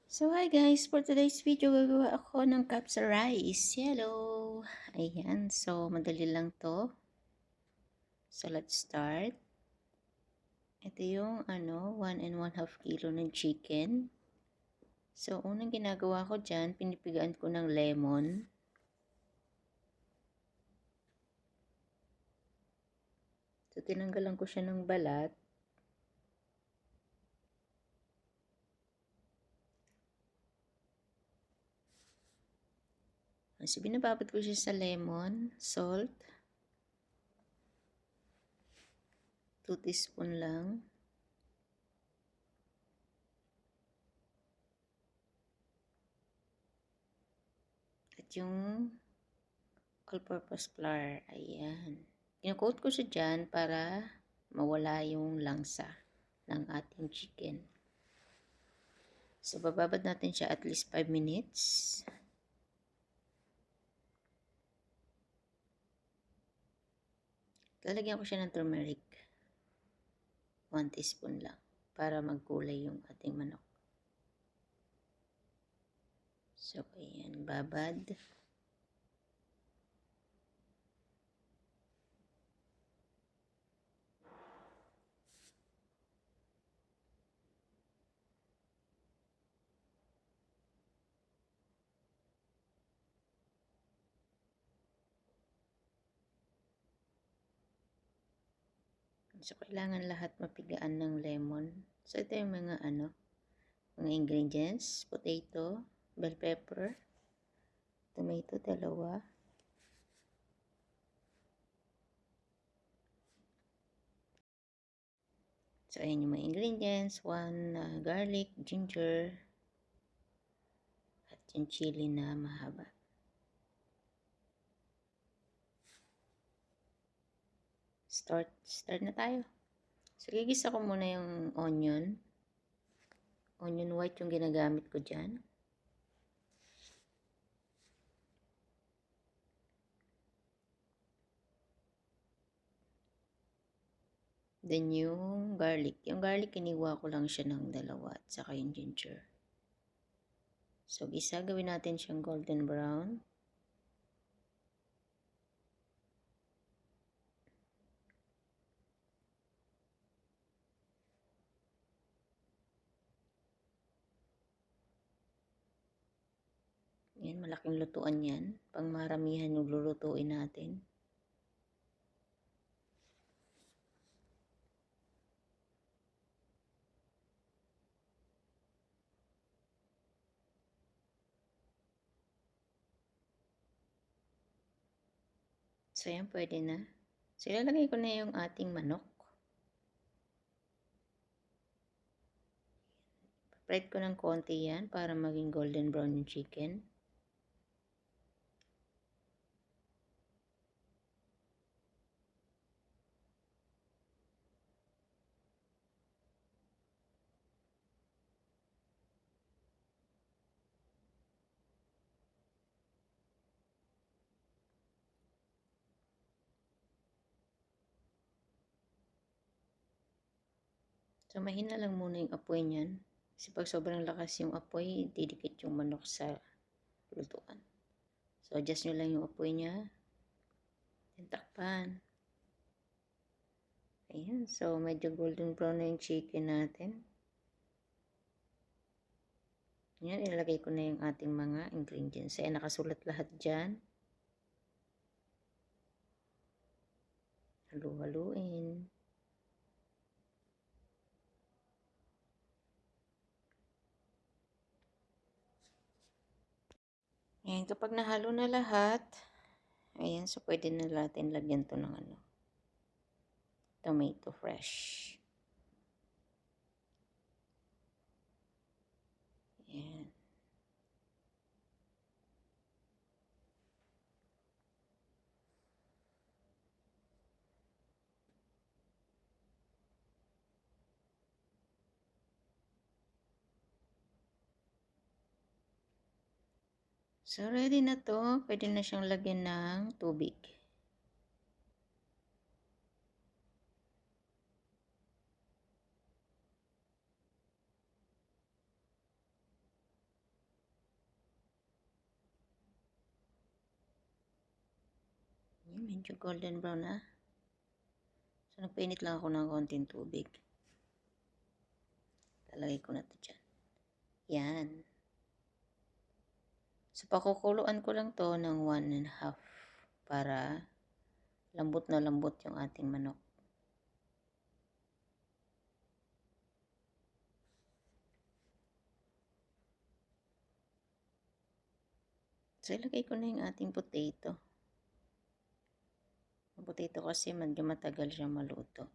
So hi guys, for today's video gagawa ako ng capsa rice. Hello! Ayan, so madali lang to. So let's start. Ito yung 1 and 1/2 kilo ng chicken. So unang ginagawa ko dyan, pinipigaan ko ng lemon. So tinanggalan ko siya ng balat. So binababad ko siya sa lemon, salt, 2 teaspoon lang. At yung all-purpose flour, ayan. Kino-coat ko siya dyan para mawala yung langsa ng ating chicken. So, bababad natin siya at least 5 minutes. Lalagyan ko siya ng turmeric. 1 teaspoon lang para magkulay yung ating manok. So, ayan, babad. So, kailangan lahat mapigaan ng lemon. So, ito yung mga mga ingredients. Potato, bell pepper, tomato, 2. So, ayan yung mga ingredients. 1 garlic, ginger, at yung chili na mahaba. Start na tayo. So, gigisa ko muna yung onion. Onion white yung ginagamit ko dyan. Then, yung garlic. Yung garlic, kiniwa ko lang siya ng 2 at saka yung ginger. So, gisa. Gawin natin siyang golden brown. Yan, malaking lutuan yan. Pang maramihan yung lulutuin natin. So, yan, pwede na. So, ilalagay ko na yung ating manok. Fried ko ng konti yan para maging golden brown yung chicken. So, mahina lang muna yung apoy niyan. Kasi pag sobrang lakas yung apoy, didikit yung manok sa lutuan. So, adjust nyo lang yung apoy niya. Then, takpan. Ayan. So, medyo golden brown na yung chicken natin. Ayan, ilalagay ko na yung ating mga ingredients. Ayan, nakasulat lahat dyan. Halu-haluin. Ayan, kapag nahalo na lahat, ayan, so pwede na natin lagyan to ng tomato fresh. Ayan. So, ready na to. Pwede na siyang lagyan ng tubig. medyo golden brown na. So, nagpainit lang ako ng konting tubig. Lalagay ko na ito dyan. Yan. So, pakukuluan ko lang to ng 1.5 para lambot na lambot yung ating manok. So, ilagay ko na yung ating potato. Ang potato kasi medyo matagal siya maluto.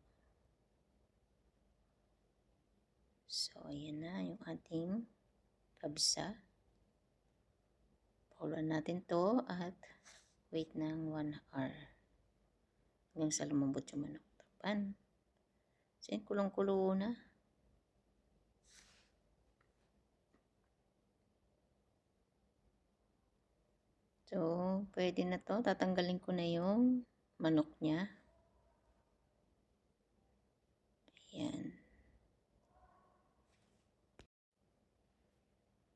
So, ayan na yung ating kabsa. Pakuluan natin to at wait ng 1 hour. Hanggang sa lumambot yung manok. Takpan. So, kulong-kulo na. So, pwede na to. Tatanggalin ko na yung manok niya. Ayan.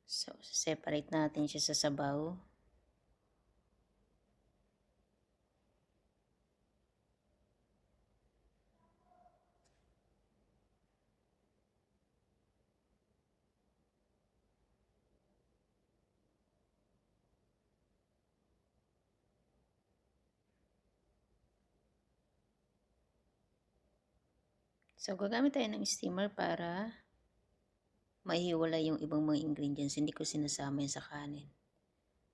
So, separate natin siya sa sabaw. So, gagamit tayo ng steamer para maihiwala yung ibang mga ingredients. Hindi ko sinasama yun sa kanin.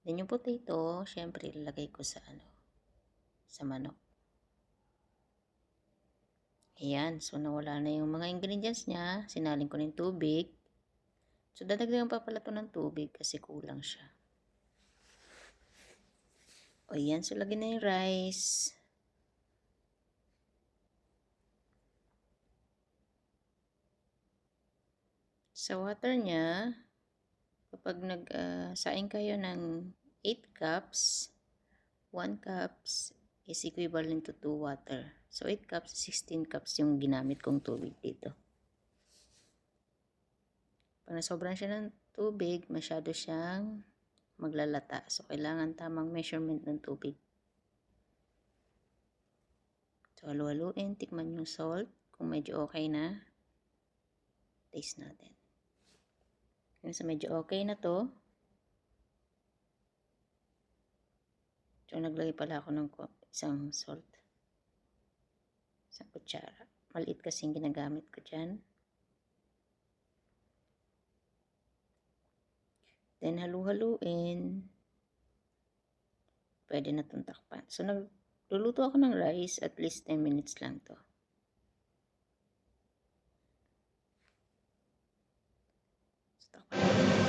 Then, yung potato, syempre, ilalagay ko sa sa manok. Ayan. So, nawala na yung mga ingredients niya. Sinalin ko ng tubig. So, dadagdagan pa pala ito ng tubig kasi kulang siya. O, ayan. So, lagyan na yung rice. Sa water niya, kapag nagsaing kayo ng 8 cups, 1 cups is equivalent to 2 water. So, 8 cups, 16 cups yung ginamit kong tubig dito. Pag nasobran siya ng tubig, masyado siyang maglalata. So, kailangan tamang measurement ng tubig. So, halu-haluin, tikman yung salt. Kung medyo okay na, taste natin. Kung sa medyo okay na to, so naglagay pala ako ng isang salt. Isang kutsara. Maliit kasi yung ginagamit ko dyan. Then, halu-haluin. Pwede na itong takpan. So, nagluluto ako ng rice, at least 10 minutes lang to. So, takpan natin.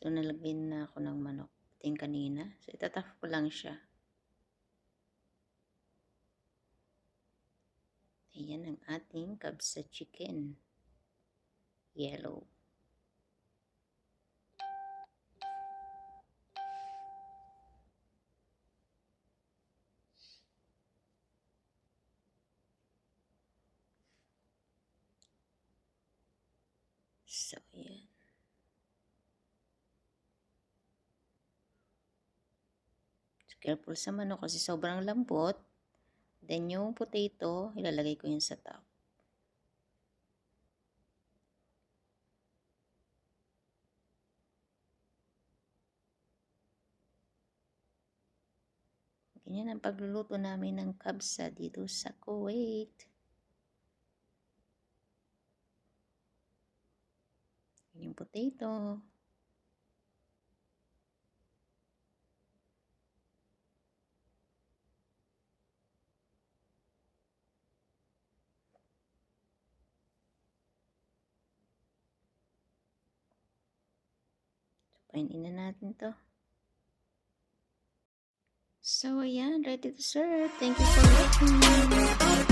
So, nalagyan na ako ng manok. Ting kanina. So, itatap ko lang siya. Ayan ang ating kabsa chicken. Yellow. So, ayan. So, careful sa manok kasi sobrang lambot. Then, yung potato, ilalagay ko yun sa top. Ganyan ang pagluluto namin ng kabsa dito sa Kuwait. Yung potato. Painin na natin to. So, ayan, ready to serve. Thank you for watching.